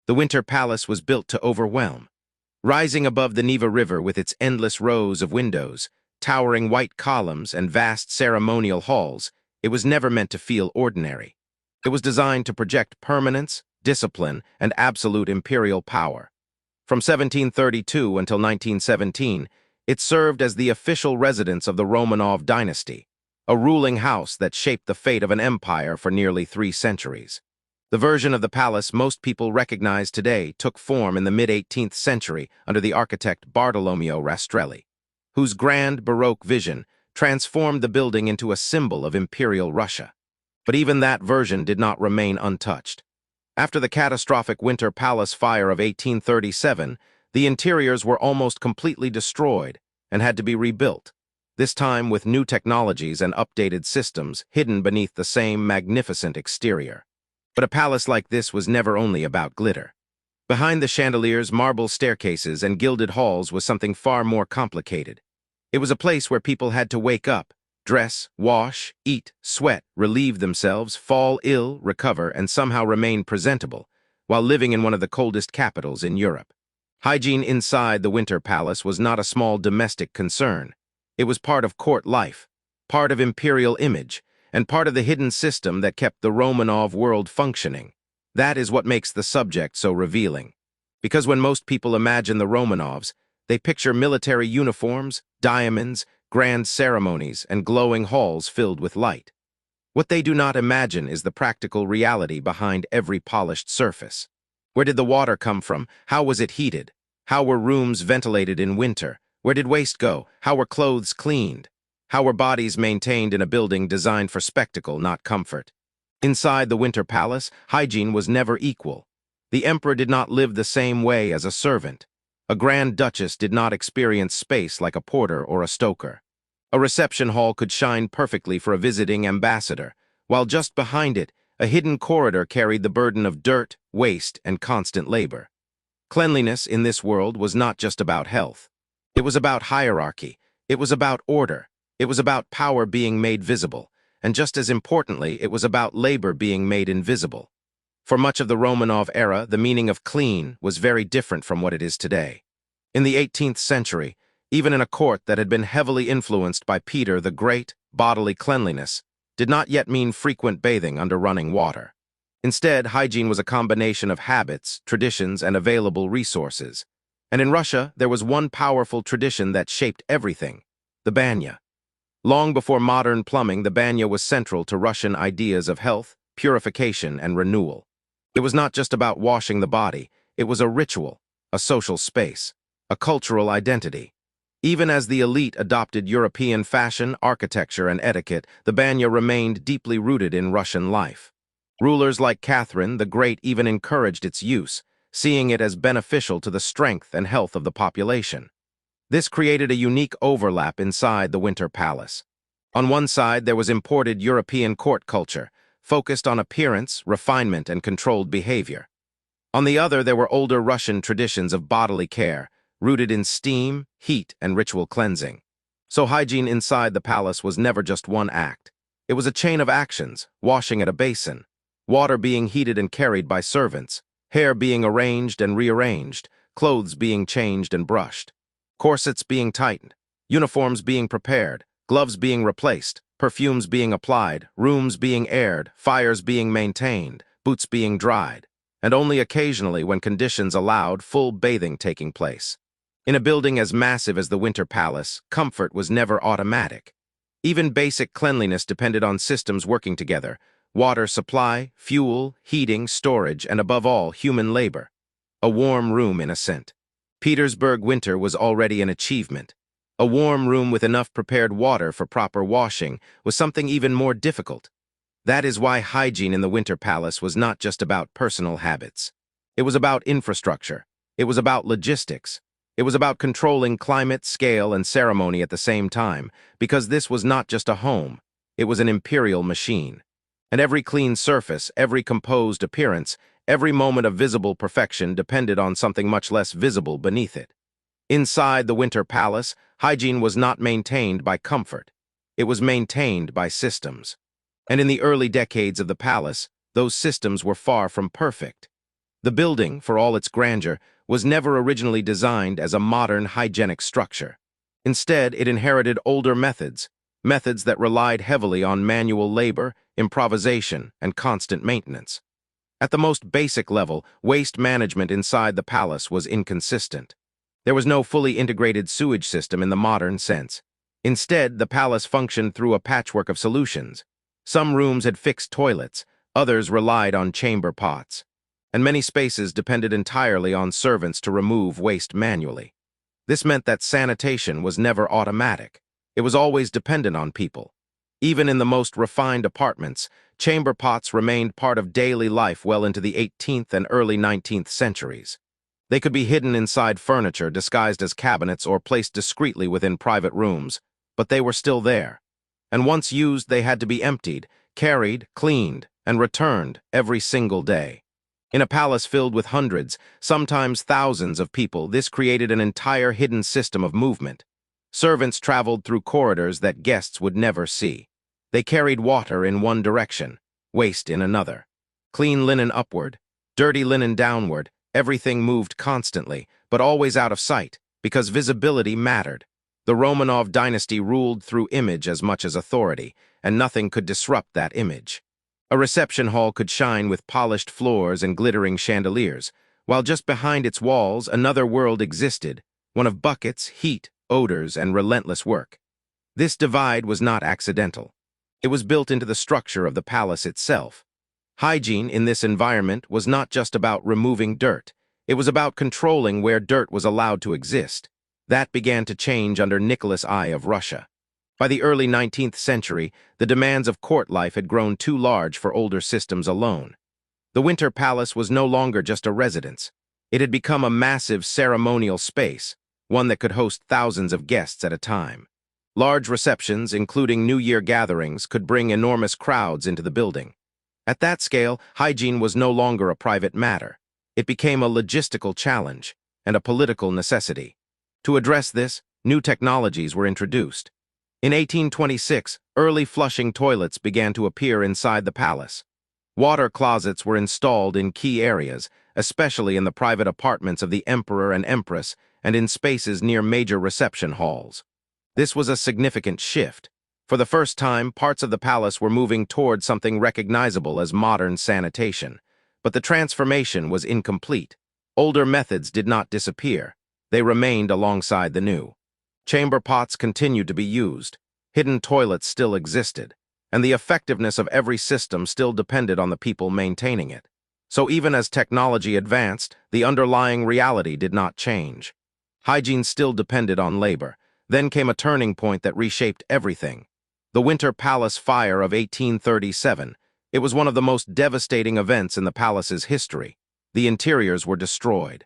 The Winter Palace was built to overwhelm. Rising above the Neva River with its endless rows of windows, towering white columns, and vast ceremonial halls, it was never meant to feel ordinary. It was designed to project permanence, discipline, and absolute imperial power. From 1732 until 1917, it served as the official residence of the Romanov dynasty, a ruling house that shaped the fate of an empire for nearly 3 centuries. The version of the palace most people recognize today took form in the mid-18th century under the architect Bartolomeo Rastrelli, whose grand Baroque vision transformed the building into a symbol of imperial Russia. But even that version did not remain untouched. After the catastrophic Winter Palace fire of 1837, the interiors were almost completely destroyed and had to be rebuilt, this time with new technologies and updated systems hidden beneath the same magnificent exterior. But a palace like this was never only about glitter. Behind the chandeliers, marble staircases, and gilded halls was something far more complicated. It was a place where people had to wake up, dress, wash, eat, sweat, relieve themselves, fall ill, recover, and somehow remain presentable, while living in one of the coldest capitals in Europe. Hygiene inside the Winter Palace was not a small domestic concern. It was part of court life, part of imperial image, and part of the hidden system that kept the Romanov world functioning. That is what makes the subject so revealing. Because when most people imagine the Romanovs, they picture military uniforms, diamonds, grand ceremonies, and glowing halls filled with light. What they do not imagine is the practical reality behind every polished surface. Where did the water come from? How was it heated? How were rooms ventilated in winter? Where did waste go? How were clothes cleaned? How were bodies maintained in a building designed for spectacle, not comfort? Inside the Winter Palace, hygiene was never equal. The emperor did not live the same way as a servant. A grand duchess did not experience space like a porter or a stoker. A reception hall could shine perfectly for a visiting ambassador, while just behind it, a hidden corridor carried the burden of dirt, waste, and constant labor. Cleanliness in this world was not just about health. It was about hierarchy. It was about order. It was about power being made visible, and just as importantly, it was about labor being made invisible. For much of the Romanov era, the meaning of clean was very different from what it is today. In the 18th century, even in a court that had been heavily influenced by Peter the Great, bodily cleanliness did not yet mean frequent bathing under running water. Instead, hygiene was a combination of habits, traditions, and available resources. And in Russia, there was one powerful tradition that shaped everything: the banya. Long before modern plumbing, the banya was central to Russian ideas of health, purification, and renewal. It was not just about washing the body, it was a ritual, a social space, a cultural identity. Even as the elite adopted European fashion, architecture, and etiquette, the banya remained deeply rooted in Russian life. Rulers like Catherine the Great even encouraged its use, seeing it as beneficial to the strength and health of the population. This created a unique overlap inside the Winter Palace. On one side, there was imported European court culture, focused on appearance, refinement, and controlled behavior. On the other, there were older Russian traditions of bodily care, rooted in steam, heat, and ritual cleansing. So hygiene inside the palace was never just one act. It was a chain of actions: washing at a basin, water being heated and carried by servants, hair being arranged and rearranged, clothes being changed and brushed, corsets being tightened, uniforms being prepared, gloves being replaced, perfumes being applied, rooms being aired, fires being maintained, boots being dried, and only occasionally, when conditions allowed, full bathing taking place. In a building as massive as the Winter Palace, comfort was never automatic. Even basic cleanliness depended on systems working together: water supply, fuel, heating, storage, and above all, human labor. A warm room in a scent. Petersburg winter was already an achievement. A warm room with enough prepared water for proper washing was something even more difficult. That is why hygiene in the Winter Palace was not just about personal habits. It was about infrastructure. It was about logistics. It was about controlling climate, scale, and ceremony at the same time, because this was not just a home. It was an imperial machine. And every clean surface, every composed appearance, every moment of visible perfection depended on something much less visible beneath it. Inside the Winter Palace, hygiene was not maintained by comfort. It was maintained by systems. And in the early decades of the palace, those systems were far from perfect. The building, for all its grandeur, was never originally designed as a modern, hygienic structure. Instead, it inherited older methods that relied heavily on manual labor, improvisation, and constant maintenance. At the most basic level, waste management inside the palace was inconsistent. There was no fully integrated sewage system in the modern sense. Instead, the palace functioned through a patchwork of solutions. Some rooms had fixed toilets, others relied on chamber pots, and many spaces depended entirely on servants to remove waste manually. This meant that sanitation was never automatic. It was always dependent on people. Even in the most refined apartments, chamber pots remained part of daily life well into the 18th and early 19th centuries. They could be hidden inside furniture disguised as cabinets or placed discreetly within private rooms, but they were still there. And once used, they had to be emptied, carried, cleaned, and returned every single day. In a palace filled with hundreds, sometimes thousands of people, this created an entire hidden system of movement. Servants traveled through corridors that guests would never see. They carried water in one direction, waste in another. Clean linen upward, dirty linen downward, everything moved constantly, but always out of sight, because visibility mattered. The Romanov dynasty ruled through image as much as authority, and nothing could disrupt that image. A reception hall could shine with polished floors and glittering chandeliers, while just behind its walls another world existed, one of buckets, heat, odors, and relentless work. This divide was not accidental. It was built into the structure of the palace itself. Hygiene in this environment was not just about removing dirt. It was about controlling where dirt was allowed to exist. That began to change under Nicholas I of Russia. By the early 19th century, the demands of court life had grown too large for older systems alone. The Winter Palace was no longer just a residence. It had become a massive ceremonial space, one that could host thousands of guests at a time. Large receptions, including New Year gatherings, could bring enormous crowds into the building. At that scale, hygiene was no longer a private matter. It became a logistical challenge and a political necessity. To address this, new technologies were introduced. In 1826, early flushing toilets began to appear inside the palace. Water closets were installed in key areas, especially in the private apartments of the emperor and empress and in spaces near major reception halls. This was a significant shift. For the first time, parts of the palace were moving toward something recognizable as modern sanitation. But the transformation was incomplete. Older methods did not disappear. They remained alongside the new. Chamber pots continued to be used. Hidden toilets still existed. And the effectiveness of every system still depended on the people maintaining it. So even as technology advanced, the underlying reality did not change. Hygiene still depended on labor. Then came a turning point that reshaped everything. The Winter Palace Fire of 1837. It was one of the most devastating events in the palace's history. The interiors were destroyed.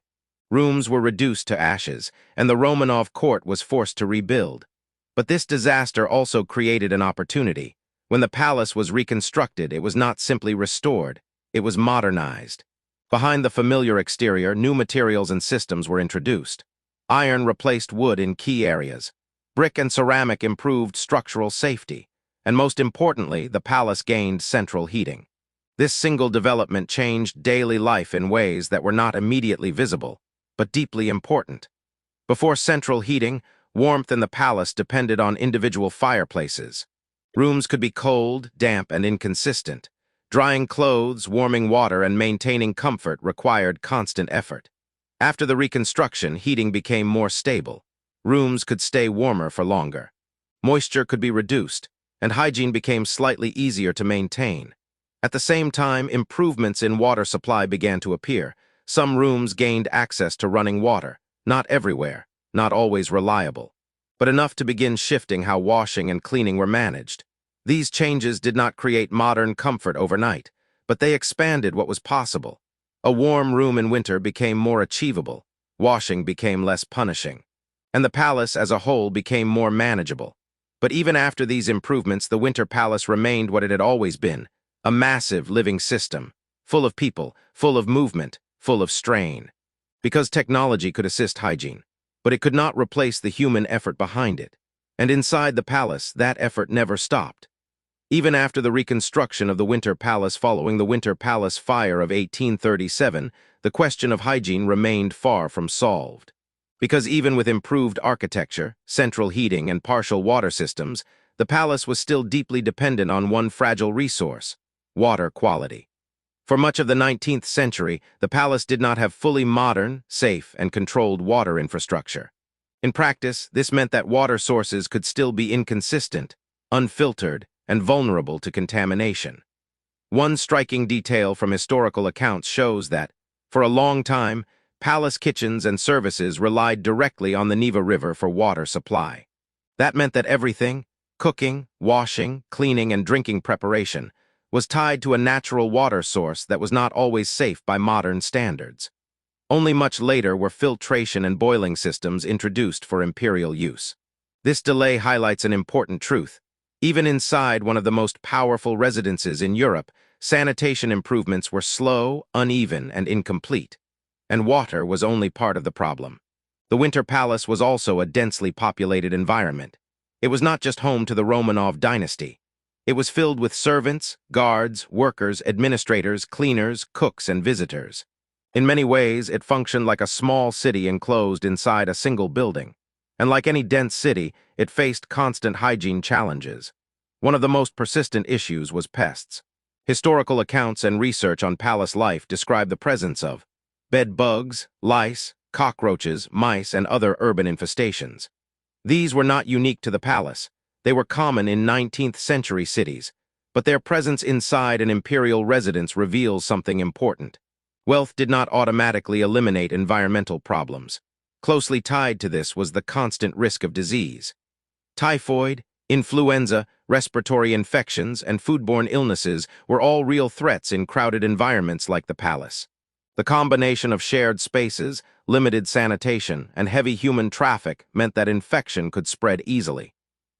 Rooms were reduced to ashes, and the Romanov court was forced to rebuild. But this disaster also created an opportunity. When the palace was reconstructed, it was not simply restored, it was modernized. Behind the familiar exterior, new materials and systems were introduced. Iron replaced wood in key areas. Brick and ceramic improved structural safety. And most importantly, the palace gained central heating. This single development changed daily life in ways that were not immediately visible, but deeply important. Before central heating, warmth in the palace depended on individual fireplaces. Rooms could be cold, damp, and inconsistent. Drying clothes, warming water, and maintaining comfort required constant effort. After the reconstruction, heating became more stable. Rooms could stay warmer for longer. Moisture could be reduced, and hygiene became slightly easier to maintain. At the same time, improvements in water supply began to appear. Some rooms gained access to running water, not everywhere, not always reliable, but enough to begin shifting how washing and cleaning were managed. These changes did not create modern comfort overnight, but they expanded what was possible. A warm room in winter became more achievable, washing became less punishing, and the palace as a whole became more manageable. But even after these improvements, the Winter Palace remained what it had always been, a massive living system, full of people, full of movement, full of strain. Because technology could assist hygiene, but it could not replace the human effort behind it. And inside the palace, that effort never stopped. Even after the reconstruction of the Winter Palace following the Winter Palace fire of 1837, the question of hygiene remained far from solved. Because even with improved architecture, central heating, and partial water systems, the palace was still deeply dependent on one fragile resource: water quality. For much of the 19th century, the palace did not have fully modern, safe, and controlled water infrastructure. In practice, this meant that water sources could still be inconsistent, unfiltered, and vulnerable to contamination. One striking detail from historical accounts shows that, for a long time, palace kitchens and services relied directly on the Neva River for water supply. That meant that everything, cooking, washing, cleaning, and drinking preparation, was tied to a natural water source that was not always safe by modern standards. Only much later were filtration and boiling systems introduced for imperial use. This delay highlights an important truth. Even inside one of the most powerful residences in Europe, sanitation improvements were slow, uneven, and incomplete. And water was only part of the problem. The Winter Palace was also a densely populated environment. It was not just home to the Romanov dynasty. It was filled with servants, guards, workers, administrators, cleaners, cooks, and visitors. In many ways, it functioned like a small city enclosed inside a single building. And like any dense city, it faced constant hygiene challenges. One of the most persistent issues was pests. Historical accounts and research on palace life describe the presence of bed bugs, lice, cockroaches, mice, and other urban infestations. These were not unique to the palace. They were common in 19th-century cities, but their presence inside an imperial residence reveals something important. Wealth did not automatically eliminate environmental problems. Closely tied to this was the constant risk of disease. Typhoid, influenza, respiratory infections, and foodborne illnesses were all real threats in crowded environments like the palace. The combination of shared spaces, limited sanitation, and heavy human traffic meant that infection could spread easily.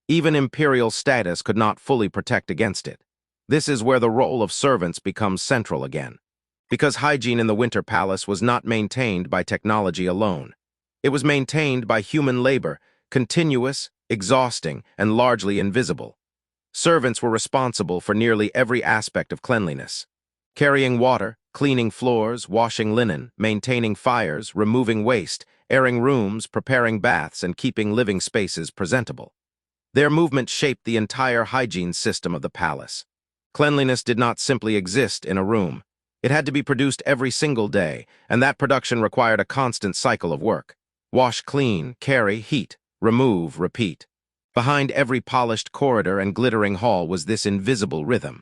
Even imperial status could not fully protect against it. This is where the role of servants becomes central again. Because hygiene in the Winter Palace was not maintained by technology alone. It was maintained by human labor, continuous, exhausting, and largely invisible. Servants were responsible for nearly every aspect of cleanliness. Carrying water, cleaning floors, washing linen, maintaining fires, removing waste, airing rooms, preparing baths, and keeping living spaces presentable. Their movement shaped the entire hygiene system of the palace. Cleanliness did not simply exist in a room. It had to be produced every single day, and that production required a constant cycle of work. Wash, clean, carry, heat, remove, repeat. Behind every polished corridor and glittering hall was this invisible rhythm.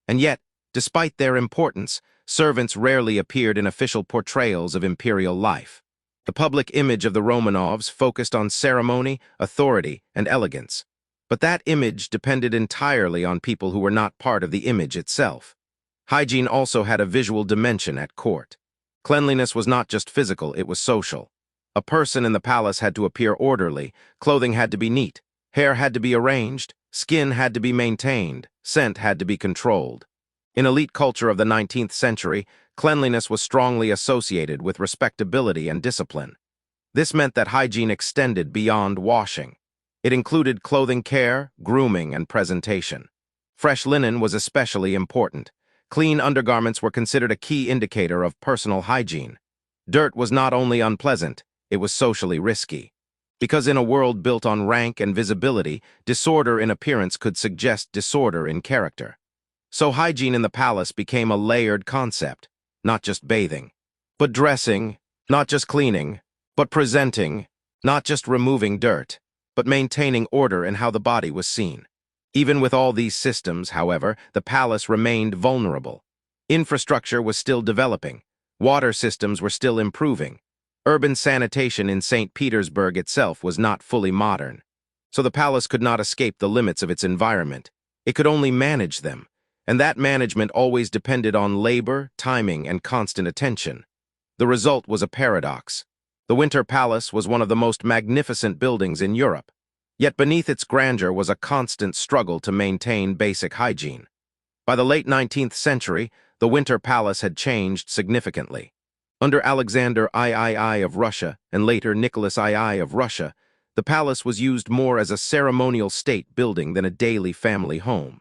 And yet, despite their importance, servants rarely appeared in official portrayals of imperial life. The public image of the Romanovs focused on ceremony, authority, and elegance. But that image depended entirely on people who were not part of the image itself. Hygiene also had a visual dimension at court. Cleanliness was not just physical, it was social. A person in the palace had to appear orderly, clothing had to be neat, hair had to be arranged, skin had to be maintained, scent had to be controlled. In elite culture of the 19th century, cleanliness was strongly associated with respectability and discipline. This meant that hygiene extended beyond washing. It included clothing care, grooming, and presentation. Fresh linen was especially important. Clean undergarments were considered a key indicator of personal hygiene. Dirt was not only unpleasant, it was socially risky. Because in a world built on rank and visibility, disorder in appearance could suggest disorder in character. So hygiene in the palace became a layered concept, not just bathing, but dressing, not just cleaning, but presenting, not just removing dirt, but maintaining order in how the body was seen. Even with all these systems, however, the palace remained vulnerable. Infrastructure was still developing. Water systems were still improving. Urban sanitation in St. Petersburg itself was not fully modern. So the palace could not escape the limits of its environment. It could only manage them. And that management always depended on labor, timing, and constant attention. The result was a paradox. The Winter Palace was one of the most magnificent buildings in Europe. Yet beneath its grandeur was a constant struggle to maintain basic hygiene. By the late 19th century, the Winter Palace had changed significantly. Under Alexander III of Russia and later Nicholas II of Russia, the palace was used more as a ceremonial state building than a daily family home.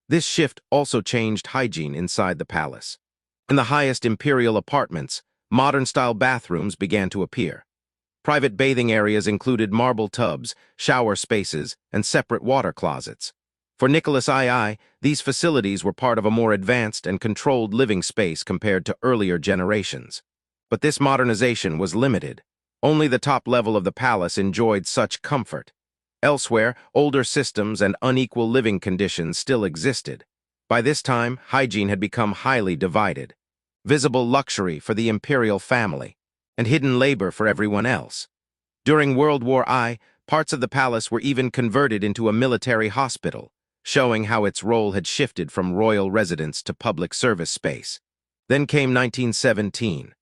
This shift also changed hygiene inside the palace. In the highest imperial apartments, modern-style bathrooms began to appear. Private bathing areas included marble tubs, shower spaces, and separate water closets. For Nicholas II, these facilities were part of a more advanced and controlled living space compared to earlier generations. But this modernization was limited. Only the top level of the palace enjoyed such comfort. Elsewhere, older systems and unequal living conditions still existed. By this time, hygiene had become highly divided. Visible luxury for the imperial family, and hidden labor for everyone else. During World War I, parts of the palace were even converted into a military hospital, showing how its role had shifted from royal residence to public service space. Then came 1917.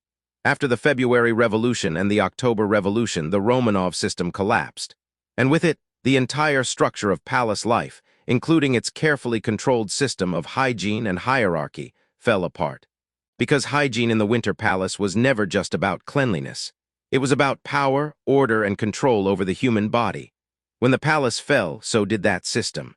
After the February Revolution and the October Revolution, the Romanov system collapsed. And with it, the entire structure of palace life, including its carefully controlled system of hygiene and hierarchy, fell apart. Because hygiene in the Winter Palace was never just about cleanliness. It was about power, order, and control over the human body. When the palace fell, so did that system.